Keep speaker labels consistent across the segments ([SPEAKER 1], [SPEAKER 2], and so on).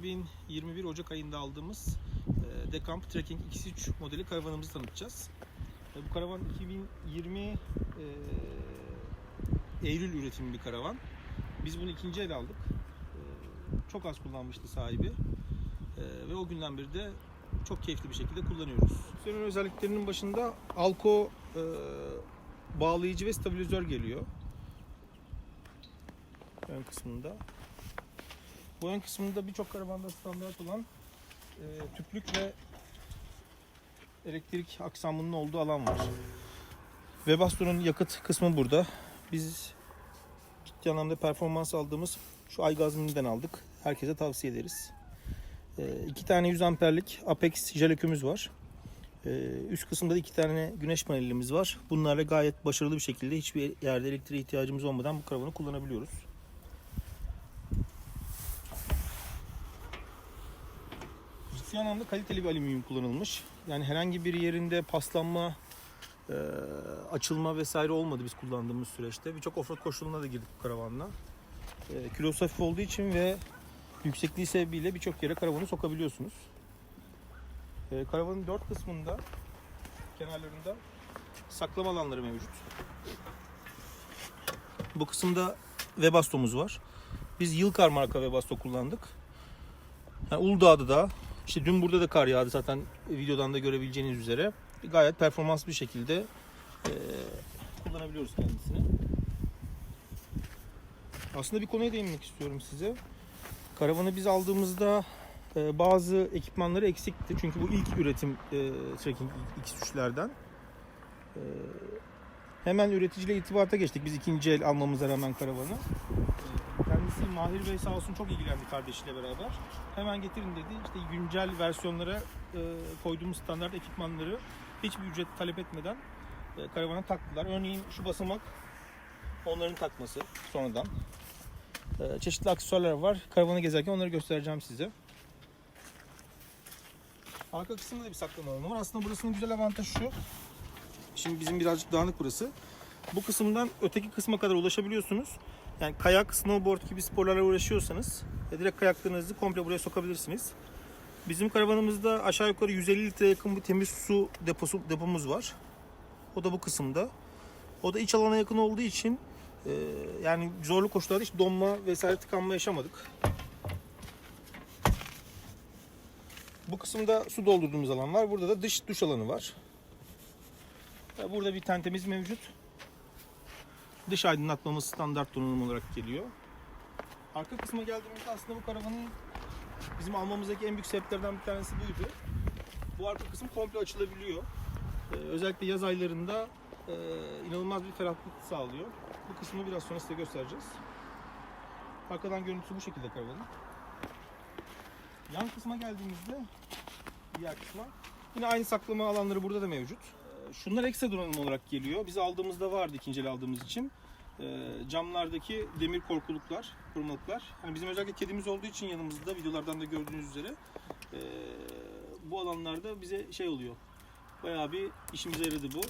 [SPEAKER 1] 2021 Ocak ayında aldığımız Decamp Trekking X3 modeli karavanımızı tanıtacağız. Bu karavan 2020 Eylül üretimi bir karavan. Biz bunu ikinci el aldık. Çok az kullanmıştı sahibi. Ve o günden beri de çok keyifli bir şekilde kullanıyoruz. Senin özelliklerinin başında Alco bağlayıcı ve stabilizör geliyor. Ön kısmında. Bu ön kısmında birçok karavanda standart olan tüplük ve elektrik aksamının olduğu alan var. Webasto'nun yakıt kısmı burada. Biz ciddi anlamda performans aldığımız şu Aygaz Mini'den aldık. Herkese tavsiye ederiz. 2 tane 100 amperlik Apex jel akümüz var. Üst kısımda da 2 tane güneş panelimiz var. Bunlarla gayet başarılı bir şekilde hiçbir yerde elektriğe ihtiyacımız olmadan bu karavanı kullanabiliyoruz. Ciddi anlamda kaliteli bir alüminyum kullanılmış. Yani herhangi bir yerinde paslanma, açılma vesaire olmadı biz kullandığımız süreçte. Birçok offroad koşuluna da girdik bu karavanla. Kilosu hafif olduğu için ve yüksekliği sebebiyle birçok yere karavanı sokabiliyorsunuz. Karavanın 4 kısmında, kenarlarında saklama alanları mevcut. Bu kısımda Webasto'muz var. Biz Yılkar marka Webasto kullandık. Yani Uludağ'da da, işte dün burada da kar yağdı zaten videodan da görebileceğiniz üzere. Gayet performanslı bir şekilde kullanabiliyoruz kendisini. Aslında bir konuya değinmek istiyorum size. Karavanı biz aldığımızda bazı ekipmanları eksikti. Çünkü bu ilk üretim Trekking X3'lerden. Hemen üreticiyle irtibata geçtik biz ikinci el almamıza rağmen karavanı. Kendisi Mahir Bey sağ olsun çok ilgilendi kardeşiyle beraber. Hemen getirin dedi. İşte güncel versiyonlara koyduğumuz standart ekipmanları hiçbir ücret talep etmeden karavana taktılar. Örneğin şu basamak onların takması sonradan. Çeşitli aksesuarlar var. Karavanı gezerken onları göstereceğim size. Arka kısımda da bir saklama alanı var. Aslında burasının güzel avantajı şu. Şimdi bizim birazcık dağınık burası. Bu kısımdan öteki kısma kadar ulaşabiliyorsunuz. Yani kayak, snowboard gibi sporlarla uğraşıyorsanız direkt kayaklarınızı komple buraya sokabilirsiniz. Bizim karavanımızda aşağı yukarı 150 litre yakın bir temiz su depomuz var. O da bu kısımda. O da iç alana yakın olduğu için yani zorlu koşullarda hiç donma vesaire tıkanma yaşamadık. Bu kısımda su doldurduğumuz alan var. Burada da dış duş alanı var. Burada bir tentemiz mevcut. Dış aydınlatmamız standart donanım olarak geliyor. Arka kısma geldiğimizde aslında bu karavanın bizim almamızdaki en büyük sebeplerden bir tanesi buydu. Bu arka kısım komple açılabiliyor. Özellikle yaz aylarında inanılmaz bir ferahlık sağlıyor. Bu kısmını biraz sonra size göstereceğiz. Arkadan görüntüsü bu şekilde karavanın. Yan kısma geldiğimizde diğer kısma yine aynı saklama alanları burada da mevcut. Şunlar ekstra donanım olarak geliyor. Biz aldığımızda vardı ikinci el aldığımız için. Camlardaki demir korkuluklar, korumalıklar. Yani bizim özellikle kedimiz olduğu için yanımızda videolardan da gördüğünüz üzere bu alanlarda bize şey oluyor. Bayağı bir işimize yaradı bu.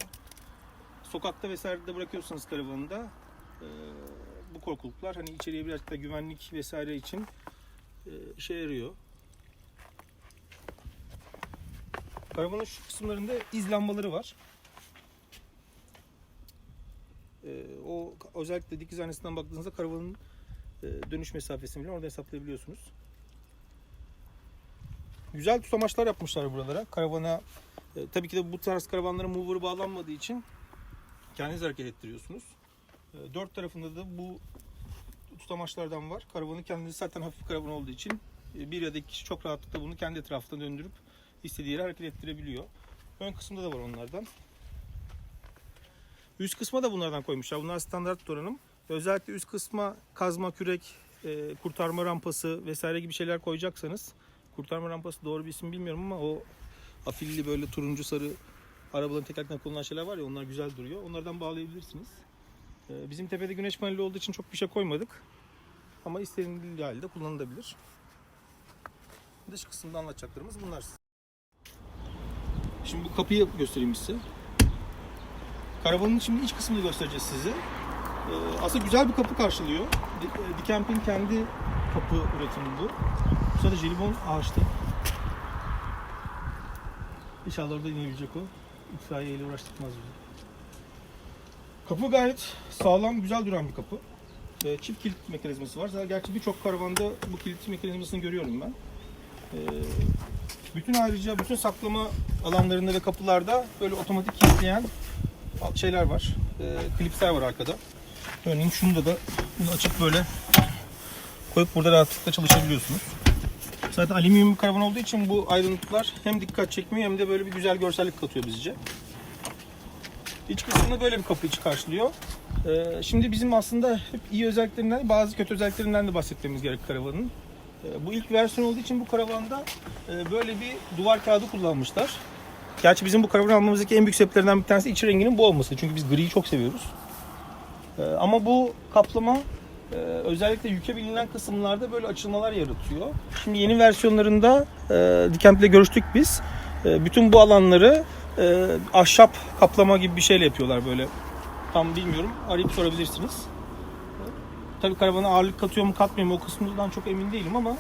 [SPEAKER 1] Sokakta vesaire de bırakıyorsanız karavanında bu korkuluklar hani içeriye birazcık da güvenlik vesaire için işe yarıyor. Karavanın şu kısımlarında iz lambaları var. O özellikle dikiz aynasından baktığınızda karavanın dönüş mesafesini bile orada hesaplayabiliyorsunuz. Güzel tutamaçlar yapmışlar buralara. Karavana tabii ki de bu tarz karavanlara mover'ı bağlanmadığı için kendiniz hareket ettiriyorsunuz. Dört tarafında da bu tutamaçlardan var. Karavanı kendiniz zaten hafif karavan olduğu için bir ya da iki kişi çok rahatlıkla bunu kendi etrafında döndürüp istediği yere hareket ettirebiliyor. Ön kısımda da var onlardan. Üst kısma da bunlardan koymuşlar. Bunlar standart donanım. Özellikle üst kısma kazma, kürek, kurtarma rampası vesaire gibi şeyler koyacaksanız, kurtarma rampası doğru bir isim bilmiyorum ama o afilli böyle turuncu sarı arabaların tekerleklerine kullanılan şeyler var ya, onlar güzel duruyor. Onlardan bağlayabilirsiniz. Bizim tepede güneş paneli olduğu için çok bir şey koymadık. Ama istenildiği halde kullanılabilir. Dış kısımda anlatacaklarımız bunlar. Şimdi bu kapıyı göstereyim size. Karavanın şimdi iç kısmını göstereceğiz size. Aslında güzel bir kapı karşılıyor. Decamp'in kendi kapı üretimi bu. Bu sırada jelibon ağaçta. İnşallah orada inebilecek o. İtfaiye ile uğraştırmaz bizi. Kapı gayet sağlam, güzel duran bir kapı. Çift kilit mekanizması var. Gerçi birçok karavanda bu kilit mekanizmasını görüyorum ben. Bütün saklama alanlarında ve kapılarda böyle otomatik kilitleyen şeyler var. Klipsler var arkada. Örneğin şunu da bunu açıp böyle koyup burada rahatlıkla çalışabiliyorsunuz. Zaten alüminyum bir karavan olduğu için bu ayrıntılar hem dikkat çekmiyor hem de böyle bir güzel görsellik katıyor bizce. İç kısmında böyle bir kapı içi karşılıyor. Şimdi bizim aslında hep iyi özelliklerinden, bazı kötü özelliklerinden de bahsetmemiz gerek karavanın. Bu ilk versiyon olduğu için bu karavanda böyle bir duvar kağıdı kullanmışlar. Gerçi bizim bu karavanı almamızdaki en büyük sebeplerinden bir tanesi iç renginin bu olması. Çünkü biz griyi çok seviyoruz. Ama bu kaplama özellikle yüke bilinen kısımlarda böyle açılmalar yaratıyor. Şimdi yeni versiyonlarında Dikent'le görüştük biz. Bütün bu alanları ahşap kaplama gibi bir şeyle yapıyorlar böyle. Tam bilmiyorum. Arayıp sorabilirsiniz. Tabii karavana ağırlık katıyor mu katmıyor mu o kısmından çok emin değilim ama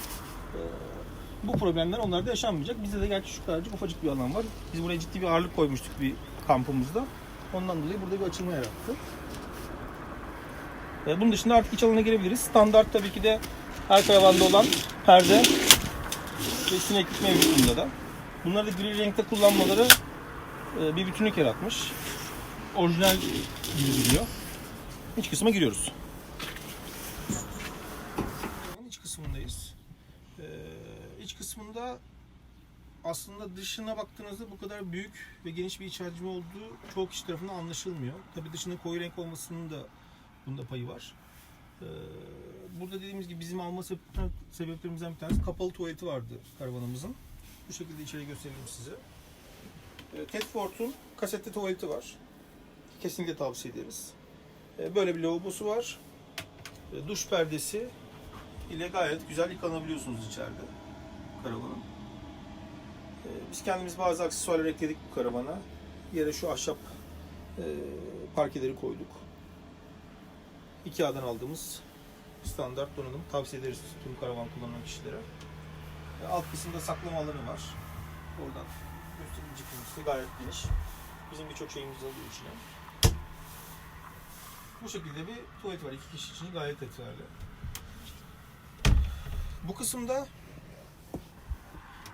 [SPEAKER 1] bu problemler onlarda yaşanmayacak. Bizde de gerçi şu kadarcık ufacık bir alan var. Biz buraya ciddi bir ağırlık koymuştuk bir kampımızda. Ondan dolayı burada bir açılma yarattı. Bunun dışında artık iç alana girebiliriz. Standart tabii ki de her karavanda olan perde ve sineklik mevcut bunda da. Bunları da gri renkte kullanmaları bir bütünlük yaratmış. Orijinal gibi duruyor. İç kısma giriyoruz. İç kısmındayız. İç kısmında aslında dışına baktığınızda bu kadar büyük ve geniş bir iç hacmi olduğu çoğu kişi tarafından anlaşılmıyor. Tabii dışının koyu renk olmasının da bunda payı var. Burada dediğimiz gibi bizim alma sebeplerimizden bir tanesi kapalı tuvaleti vardı karavanımızın. Bu şekilde içeri göstereyim size. Tedford'un kasetli tuvaleti var. Kesinlikle tavsiye ederiz. Böyle bir lavabosu var. Duş perdesi ile gayet güzel yıkanabiliyorsunuz içeride karavanın. Biz kendimiz bazı aksesuarlar ekledik bu karavana. Yere şu ahşap parkeleri koyduk. IKEA'dan aldığımız standart donanım. Tavsiye ederiz tüm karavan kullanan kişilere. Alt kısımda saklama alanı var. Oradan gösterilecek kısmı gayet geniş. Bizim birçok şeyimizi alıyor içine. Bu şekilde bir tuvalet var. 2 kişi için gayet yeterli. Bu kısımda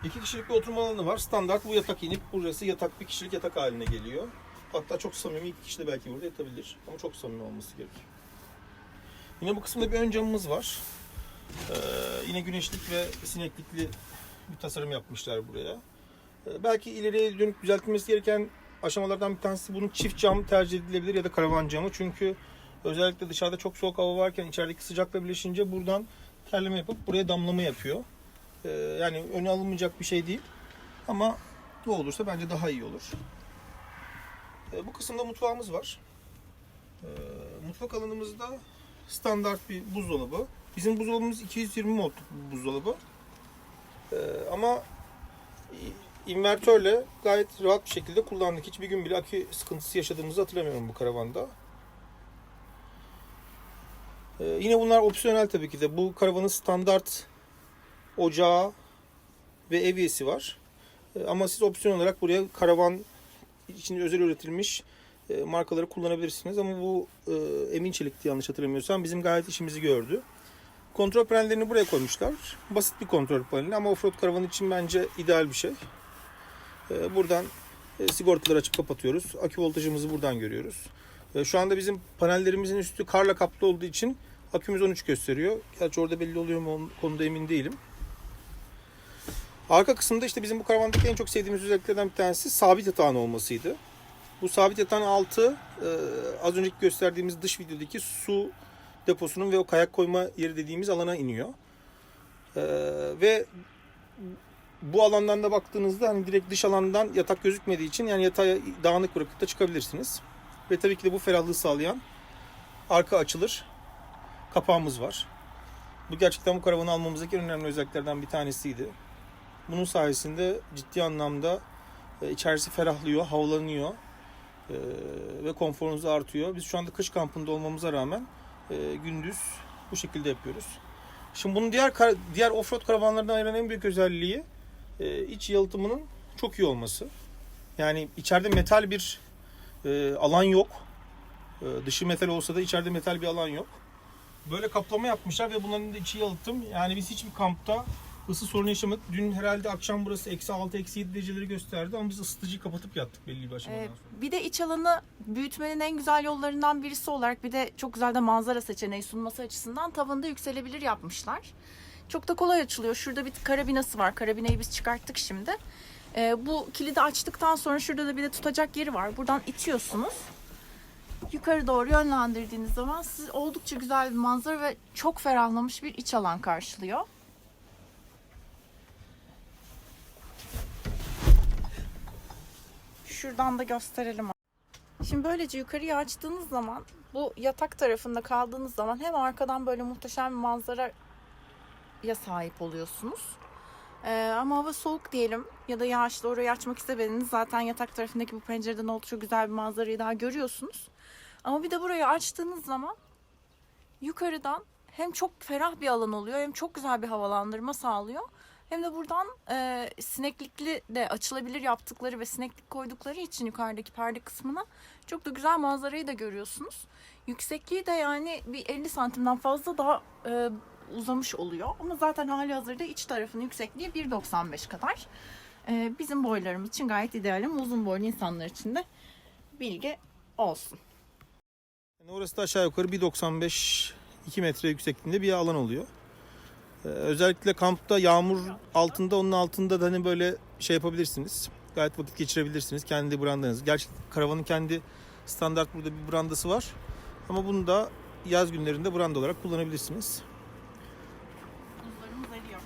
[SPEAKER 1] 2 kişilik bir oturma alanı var. Standart bu yatak inip burası yatak, bir kişilik yatak haline geliyor. Hatta çok samimi 2 kişi de belki burada yatabilir. Ama çok samimi olması gerekir. Yine bu kısımda bir ön camımız var. Yine güneşlik ve sineklikli bir tasarım yapmışlar buraya. Belki ileriye dönük düzeltilmesi gereken aşamalardan bir tanesi bunun çift cam tercih edilebilir ya da karavan camı. Çünkü özellikle dışarıda çok soğuk hava varken içerideki sıcakla birleşince buradan terleme yapıp buraya damlama yapıyor. Yani öne alınmayacak bir şey değil. Ama bu olursa bence daha iyi olur. Bu kısımda mutfağımız var. Mutfak alanımızda standart bir buzdolabı. Bizim buzdolabımız 220 voltluk bir buzdolabı. Ama invertörle gayet rahat bir şekilde kullandık. Hiçbir gün bile akü sıkıntısı yaşadığımızı hatırlamıyorum bu karavanda. Yine bunlar opsiyonel tabii ki de. Bu karavanın standart ocağı ve evyesi var. Ama siz opsiyon olarak buraya karavan için özel üretilmiş markaları kullanabilirsiniz. Ama bu Emin Çelik'ti yanlış hatırlamıyorsam. Bizim gayet işimizi gördü. Kontrol panellerini buraya koymuşlar. Basit bir kontrol paneli ama offroad karavan için bence ideal bir şey. Buradan sigortaları açıp kapatıyoruz. Akü voltajımızı buradan görüyoruz. Şu anda bizim panellerimizin üstü karla kaplı olduğu için akümüz 13 gösteriyor. Gerçi orada belli oluyor mu o konuda emin değilim. Arka kısımda işte bizim bu karavandaki en çok sevdiğimiz özelliklerden bir tanesi sabit yatağın olmasıydı. Bu sabit yatağın altı az önceki gösterdiğimiz dış videodaki su deposunun ve o kayak koyma yeri dediğimiz alana iniyor. Ve bu alandan da baktığınızda hani direkt dış alandan yatak gözükmediği için yani yatağı dağınık bırakıp da çıkabilirsiniz. Ve tabii ki de bu ferahlığı sağlayan arka açılır kapağımız var. Bu gerçekten bu karavanı almamızdaki en önemli özelliklerden bir tanesiydi. Bunun sayesinde ciddi anlamda içerisi ferahlıyor, havalanıyor ve konforunuz artıyor. Biz şu anda kış kampında olmamıza rağmen gündüz bu şekilde yapıyoruz. Şimdi bunun diğer offroad karavanlarından ayıran en büyük özelliği iç yalıtımının çok iyi olması. Yani içeride metal bir alan yok. Dışı metal olsa da içeride metal bir alan yok. Böyle kaplama yapmışlar ve bunların da içi yalıtım. Yani biz hiçbir kampta ısı sorunu yaşamadık. Dün herhalde akşam burası -6, -7 dereceleri gösterdi ama biz ısıtıcıyı kapatıp yattık belli bir aşamadan sonra.
[SPEAKER 2] Bir de iç alanı büyütmenin en güzel yollarından birisi olarak bir de çok güzel de manzara seçeneği sunması açısından tavanda yükselebilir yapmışlar. Çok da kolay açılıyor. Şurada bir karabinası var. Karabineyi biz çıkarttık şimdi. Bu kilidi açtıktan sonra şurada da bir de tutacak yeri var. Buradan itiyorsunuz. Yukarı doğru yönlendirdiğiniz zaman sizi oldukça güzel bir manzara ve çok ferahlamış bir iç alan karşılıyor. Şuradan da gösterelim. Şimdi böylece yukarıya açtığınız zaman bu yatak tarafında kaldığınız zaman hem arkadan böyle muhteşem bir manzaraya sahip oluyorsunuz. Ama hava soğuk diyelim ya da yağışlı orayı açmak istemediniz. Zaten yatak tarafındaki bu pencereden oldukça güzel bir manzarayı daha görüyorsunuz. Ama bir de burayı açtığınız zaman yukarıdan hem çok ferah bir alan oluyor hem çok güzel bir havalandırma sağlıyor. Hem de buradan sineklikli de açılabilir yaptıkları ve sineklik koydukları için yukarıdaki perde kısmına çok da güzel manzarayı da görüyorsunuz. Yüksekliği de yani bir 50 santimden fazla daha uzamış oluyor. Ama zaten hali hazırda iç tarafının yüksekliği 1.95 kadar. Bizim boylarımız için gayet ideal ama uzun boylu insanlar için de bilgi olsun.
[SPEAKER 1] Yani orası da aşağı yukarı 1.95 2 metre yüksekliğinde bir alan oluyor. Özellikle kampta yağmur altında, onun altında da hani böyle şey yapabilirsiniz. Gayet vakit geçirebilirsiniz kendi brandanız. Gerçi karavanın kendi standart burada bir brandası var. Ama bunu da yaz günlerinde branda olarak kullanabilirsiniz.
[SPEAKER 2] Buzlarımız eriyor.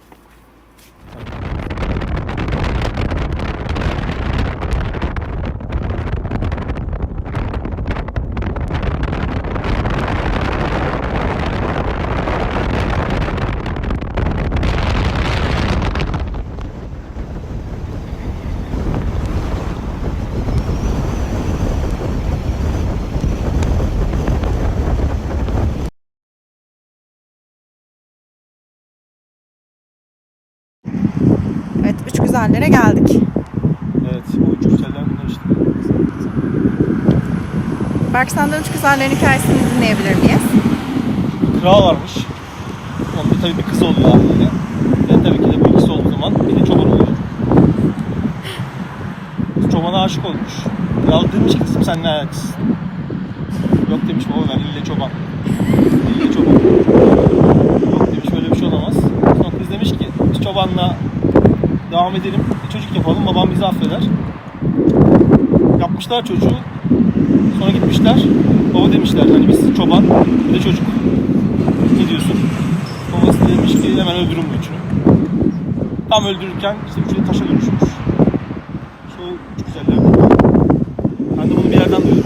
[SPEAKER 2] Evet, üç güzellere geldik.
[SPEAKER 1] Evet, bu üç güzeller bunlar işte.
[SPEAKER 2] Berk, senden üç güzellerin hikayesini dinleyebilir miyiz?
[SPEAKER 1] Kral varmış. Onun da tabii bir kız oluyor haliyle. Ve tabii ki de bu ikisi olduğu zaman bir de çoban oluyor. Çobana aşık olmuş. Kral demiş ki kızım sen ne ayaksın? Yok demiş baba ben ille çoban. İlle çoban. Yok demiş böyle bir şey olamaz. Sonra kız demiş ki biz çobanla devam edelim. Bir çocuk yapalım babam bizi affeder. Yapmışlar çocuğu. Sonra gitmişler. Baba demişler hani biz çoban bir de çocuk. Ne diyorsun? Babası demiş ki hemen öldürün bu üçünü. Tam öldürürken işte üçü de taşa dönüşmüş. Şu üç güzeller. Ben de bunu bir yerden duydum.